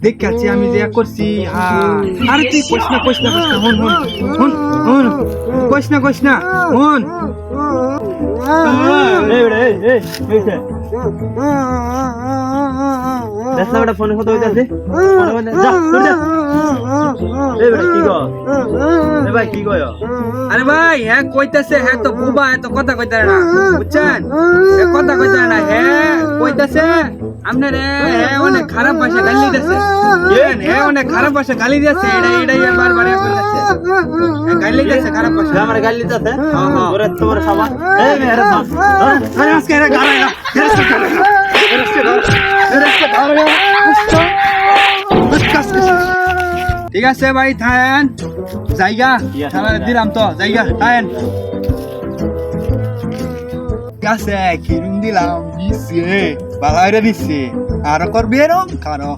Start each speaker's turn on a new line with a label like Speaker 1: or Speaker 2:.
Speaker 1: দেখাচ্ছি আমি যে করছি। হ্যাঁ আরে তুই কইস না হন কইস না হন।
Speaker 2: ফোনে কথা হইতাছে ভাই কি কয়?
Speaker 1: আরে ভাই হ্যাঁ কইতাছে, হ্যাঁ তো বুবা, এত কথা কইতারে না বুঝছেন, কথা কইতারে না। হ্যাঁ কইতাছে আপনার হ্যাঁ অনেক খারাপ ভাষা গালি দিতেছে, হ্যাঁ অনেক খারাপ ভাষা গালি দিতেছে। এটাই বারবার বলতেছে গালি দিতেছে, খারাপ ভাষা
Speaker 2: আমার গালি দিতেছে।
Speaker 1: হ্যাঁ
Speaker 2: ওরে তোমার সাবান
Speaker 1: আজকে এরা গাড়া ঠিক আছে ভাই থাকেন জায়গা দিলাম তো জায়গা থাকেন। ঠিক আছে কিরম দিলাম দিচ্ছে বালাইরা দিচ্ছে আরো করবি এরম কারো